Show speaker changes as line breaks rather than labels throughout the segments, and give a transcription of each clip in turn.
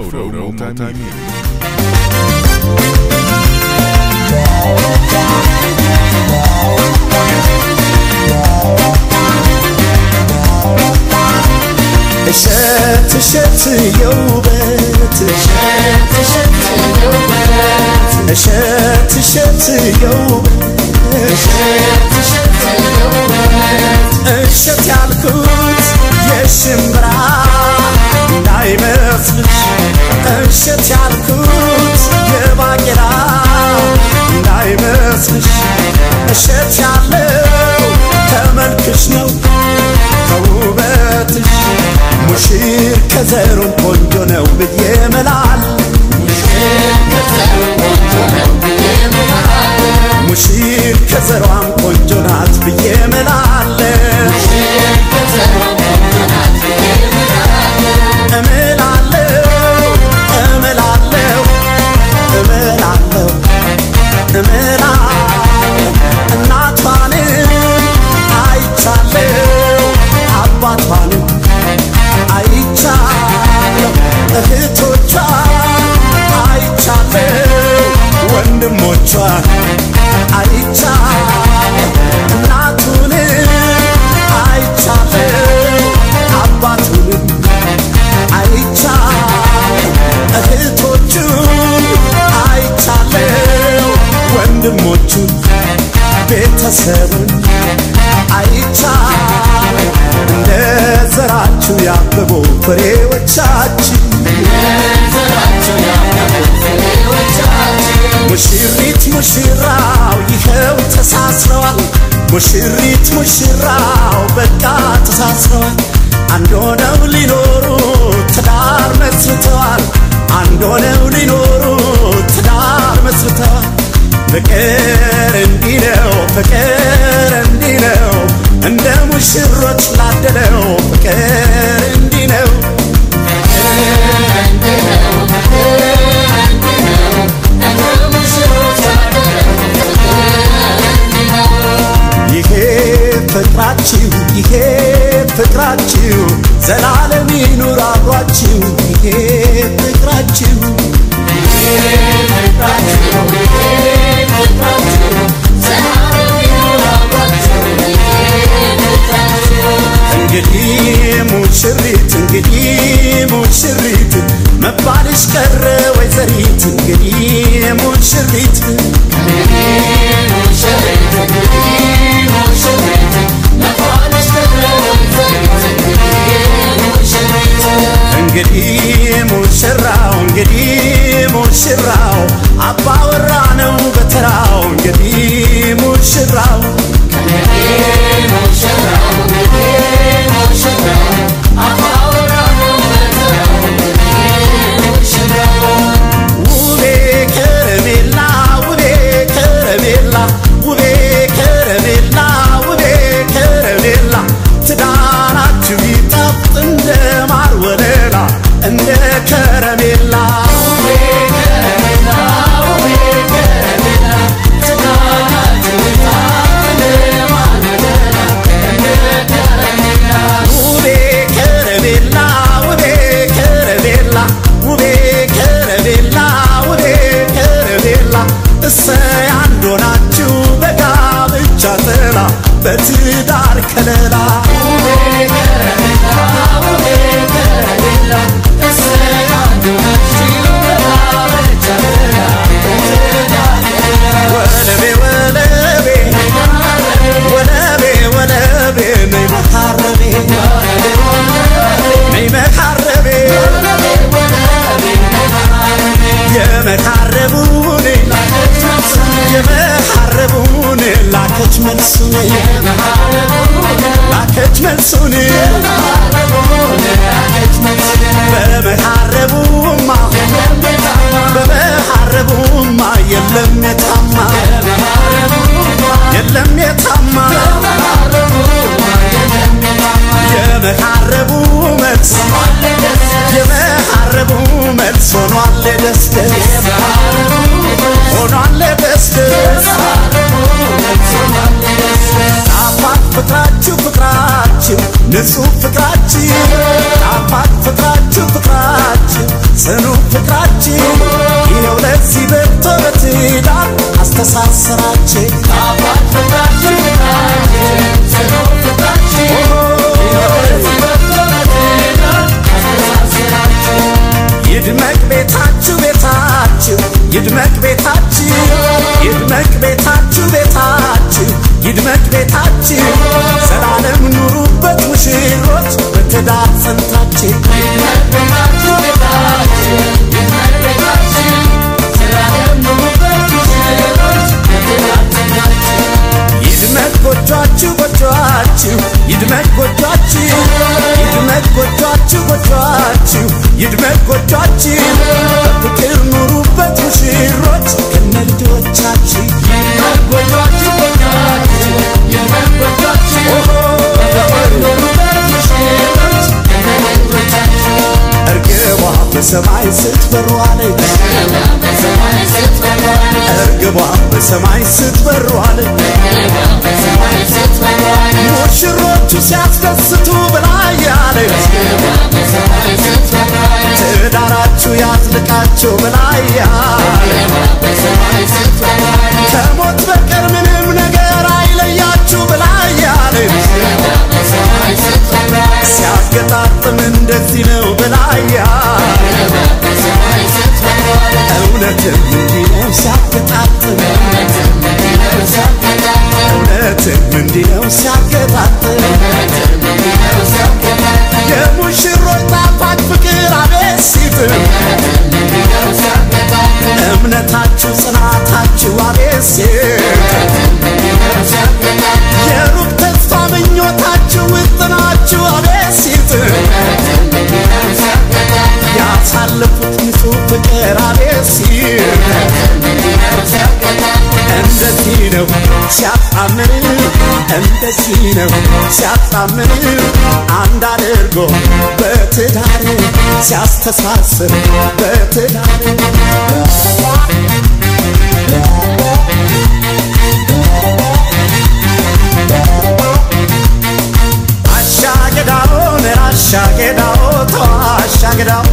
Photo Multimedia.
شت يوبت شت يوبت شت يالكوت يشمرا نايمفلش شت يالكوت يباقرا نايمفلش شت يالو تملكش نو كوبتش مشير كزرون قنجو نو بدي ملال مشير كزرون قنجو نات بدي ملال ቤተሰቡን አይቻል እንደዘራችሁ ያበቡ ፍሬዎቻችን ሙሽሪት ሙሽራው ይኸው ተሳስረዋል ሙሽሪት ሙሽራው በቃ ተሳስረዋል አንድ ሆነው ሊኖሩ ትዳር መስርተዋል አንድ ሆነው ሊኖሩ ትዳር መስርተዋል ፍቅር እንዲነው ፍቅር እንዲነው እንደ ሙሽሮች ላደለው ፍቅር እንዲነው ይሄ ፍቅራችሁ ዘላለም ይኑር አብሯችሁ ይሄ ፍቅራችሁ እንግዲህ ሙሽሪት መባልሽ ቀረ ወይዘሪት እንግዲህ ሙሽሪት እንግዲህ ሙሽራው አባወራ ነው በተራው እንግዲህ ሙሽራው በትዳር ከለላ የመሐረቡን ላከች መልሱን በመሐረቡማ የለም የታማ የመሐረቡ መልስ ሆኗል ደስ ጣፋጭ ፍቅራችሁ ንጹህ ፍቅራችሁ ጣፋጭ ፍቅራችሁ ጽኑ ፍቅራችን ይኸው ለዚህ በተረት ዳር አስተሳሰራችን አባት ፍቅራችን ጽኑ ፍቅራችን ይኸው ለዚህ በተረት ዳር አስተሳሰራችን ይድመቅ ቤታችሁ ቤታችሁ ይድመቅ ቤታችሁ ይድመቅ ቤታችሁ ቤታችሁ ይድመቅ ቤታችሁ ዘላለም ኑሩበት ሙሽሮች በትዳር ጸንታችሁ ይድመቅ ቤታችሁ ቤታችሁ ይድመቅ ቤታችሁ ዘላለም ኑሩበት ሙሽሮች በትዳር ጸንታችሁ ይድመቅ ጎጆአችሁ ጎጆአችሁ ይድመቅ ጎጆአችሁ ይድመቅ ጎጆአችሁ ጎጆአችሁ ይድመቅ ጎጆአችሁ በፍቅር ኑሩበት ሙሽሮች ከነ ልጆቻችሁ ይድመቅ ጎጆአችሁ ጎጆአችሁ ይድመቅ ጎጆአችሁ በፍቅር ኑሩበት ሙሽሮች ከነ ልጆቻችሁ እርግቧ በሰማይ ስትበር ዋለች እርግቧ በሰማይ ስትበር ዋለች ሙሽሮቹ ሲያስደስቱ ብላ ያለች ትዳራችሁ ያዝልቃችሁ ብላ ያለች ከሞት በቀር ምንም ነገር አይለያችሁ ብላ ያለች ሲያገጣጥም እንደዚህ ነው ብላ ያለች እውነትም እንዲህ ነው ሲያገጣጥም እውነትም እንዲህ ነው ሲያገጣጥም የሙሽሮች ጣፋጭ ፍቅር አቤት ሲጥም እምነታችሁ ጽናታችሁ አቤት ሲጥም የሩቅ ተስፋ ምኞታችሁ ውጥናችሁ አቤት ሲጥም ያሳለፉት ንጹህ ፍቅር አቤት ሲጥም እንደዚህ ነው ሲያጣምር እንደዚህ ነው ሲያጣምር አንድ አድርጎ በትዳር ሲያስተሳስር በትዳር አሻገዳውን ራሻገዳው ተዋሻገዳው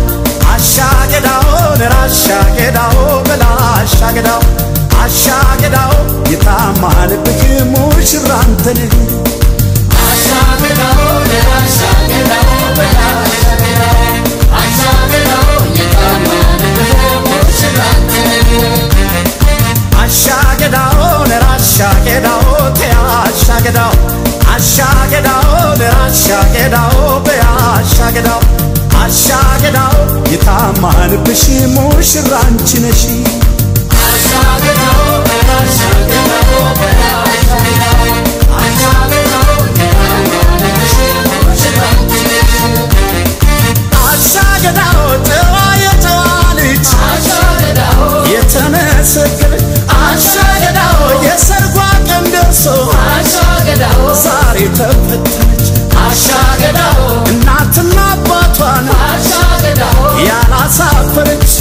አሻገዳውን ራሻገዳው በላሻገዳው አሻገዳው የታማንብህ ሙሽራ አንተን አሻገዳው ለአሻገዳው በላሻገዳው አሻገዳው የታማንብህ ሙሽራ አንተን አሻገዳው ለአሻገዳው ተያሻገዳው አሻገዳው ለአሻገዳው በያሻገዳው አሻገዳው የታማንብሽ ሙሽራ አንቺ ነሽ አሻገዳው ተዋ የተዋ ልጅ የተመሰገነች አሻገዳው የሰርጓ ቀን ደርሶ አሻገዳው ዛሬ ተፈተነች አሻገዳው እናትና አባቷን አሻገዳው ያላሳፈረች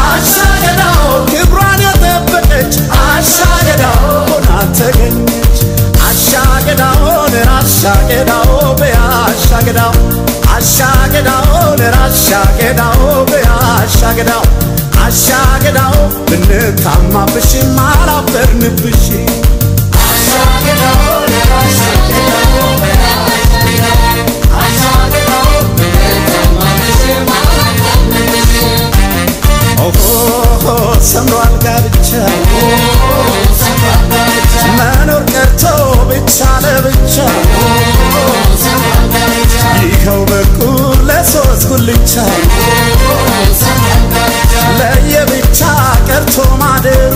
አሻገዳው ክብሯን የጠበቀች አሻገዳው ሆና ተገኘች አሻገዳው ለአሻገዳው በያሻገዳው አሻገዳው ለአሻገዳው በያሻገዳው አሻገዳው ብንታማብሽ አላፈርንብሽ አሻገዳው ለአሻገዳው በያሻገዳው አሻገዳው ብንታማብሽ አላፈርንብሽ ኦሆ ሰምሯል ጋብቻ መኖር ቀርቶ ብቻ ለብቻ ይኸው በኩል ለሶስት ጉልቻ ለየብቻ ቀርቶ ማደሩ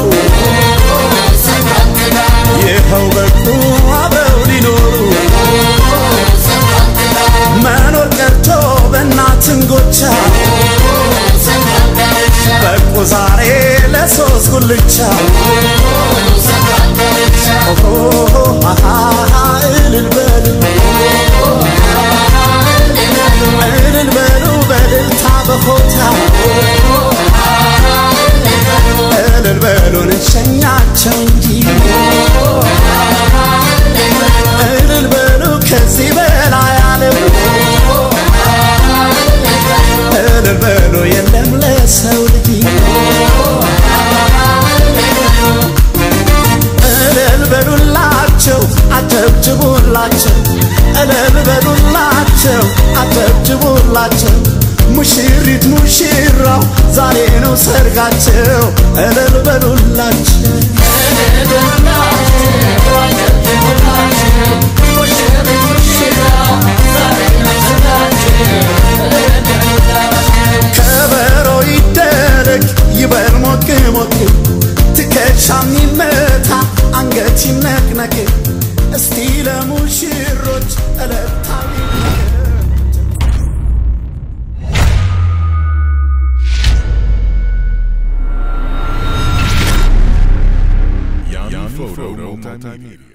ይኸው በኩል አብረው ሊኖሩ መኖር ቀርቶ በእናትን ጎቻ በቁ ዛሬ ለሶስት ጉልቻ እልል በሉ እልል በሉ በልልታ በሆታ እልል በሉን እንሸኛቸው እንጂ እልል በሉ ከዚህ በላይ አለ እልል በሉ የለም ለስ ናቸው አጨብጭቡላቸው ሙሽሪት ሙሽራው ዛሬ ነው ሰርጋቸው እልል በሉላቸው ከበሮ ይደረግ ይበል ሞቅ ሞቅ ትከሻም ይመታ አንገት ይነቅነቅ እስቲ ለሙሽሮች እልልታዊ
Photo Multimedia.